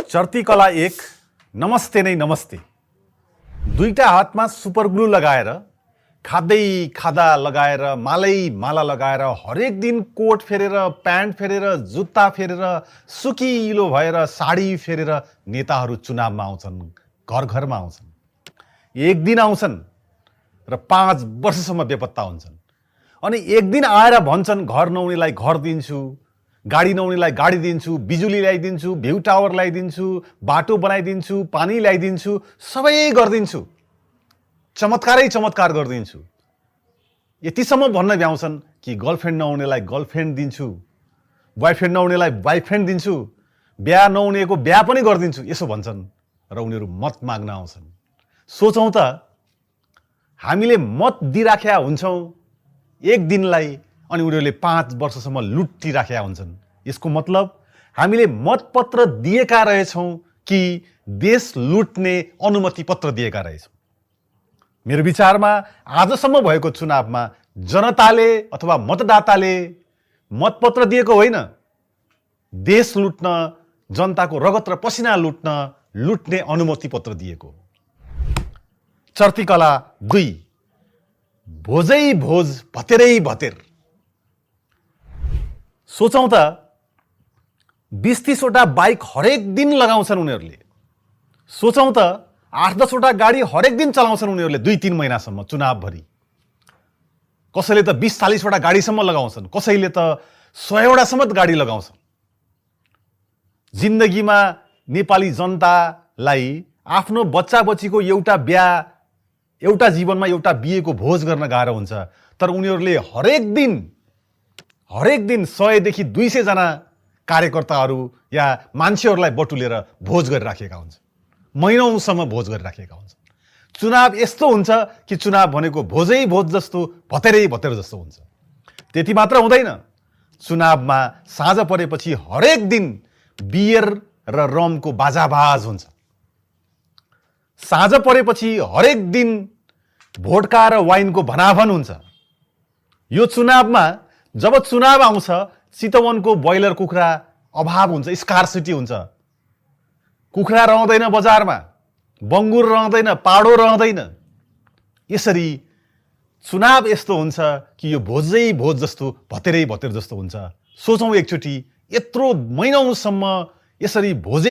चर्ती कला एक नमस्ते नै नमस्ते। दुईटा हातमा सुपर ग्लू लगाएर खाँदै खाँदा लगाएर मालै माला लगाएर हरेक दिन कोट फेरेर प्यान्ट फेरेर जुत्ता फेरेर सुकिलो भएर साडी फेरेर नेताहरू चुनावमा आउँछन्, घर घरमा आउँछन्। एक दिन आउँछन् र 5 वर्षसम्म बेपत्ता हुन्छन्। अनि एक दिन आएर भन्छन् घर नहुनेलाई घर दिन्छु, गाडी नहुनेलाई गाडी दिन्छु, बिजुली ल्याइदिन्छु, भ्यू टावर ल्याइदिन्छु, बाटो बनाइदिन्छु, पानी ल्याइदिन्छु, सबै गरिदिन्छु, चमत्कारै चमत्कार गरिदिन्छु। यतिसम्म भन्न भ्याउँछन् कि गर्लफ्रेन्ड नहुनेलाई गर्लफ्रेन्ड दिन्छु, बोयफ्रेन्ड नहुनेलाई बोयफ्रेन्ड दिन्छु, बिहा नहुनेको बिहा पनि गरिदिन्छु, यसो भन्छन् र उनीहरू मत माग्न आउँछन्। सोचौँ त, हामीले मत दिइराखेका हुन्छौँ एक दिनलाई, अनि उनीहरूले 5 वर्षसम्म लुटिराखेका हुन्छन्। यसको मतलब हामीले मतपत्र दिएका रहेछौँ कि देश लुट्ने अनुमति पत्र दिएका रहेछौँ। मेरो विचारमा आजसम्म भएको चुनावमा जनताले अथवा मतदाताले मतपत्र दिएको होइन, देश लुट्न, जनताको रगत र पसिना लुट्ने अनुमति पत्र दिएको। चर्ती कला 2 भोजै भोज भतेरै भतेर। सोचौँ त, 20-30 वटा बाइक हरेक दिन लगाउँछन् उनीहरूले। सोचौँ त, 8-10 वटा गाडी हरेक दिन चलाउँछन् उनीहरूले 2-3 महिनासम्म चुनावभरि। कसैले त 20-40 वटा गाडीसम्म लगाउँछन्, कसैले त 100 वटासम्म गाडी लगाउँछन्। जिन्दगीमा नेपाली जनतालाई आफ्नो बच्चा बच्चीको एउटा बिहा, एउटा जीवनमा एउटा बिहेको भोज गर्न गाह्रो हुन्छ, तर उनीहरूले हरेक दिन 100 देखि 200 जना कार्यकर्ताहरू या मान्छेहरूलाई बटुलेर भोज गरिराखेका हुन्छन्, महिनौसम्म भोज गरिराखेका हुन्छन्। चुनाव यस्तो हुन्छ कि चुनाव भनेको भोजै भोज जस्तो, भतेरै भतेर जस्तो हुन्छ। त्यति मात्र हुँदैन, चुनावमा साँझ परेपछि हरेक दिन बियर र रमको बाजाबाज हुन्छ। साँझ परेपछि हरेक दिन भोडका र वाइनको भनाभन हुन्छ। यो चुनावमा जब चुनाव आउँछ, चितवनको ब्रोइलर कुखुरा अभाव हुन्छ, स्कार्सिटी हुन्छ। कुखुरा रहँदैन बजारमा, बङ्गुर रहँदैन, पाडो रहँदैन। यसरी चुनाव यस्तो हुन्छ कि यो भोजै भोज जस्तो, भतेरै भतेर जस्तो हुन्छ। सोचौँ एकचोटि, यत्रो महिनौसम्म यसरी भोजै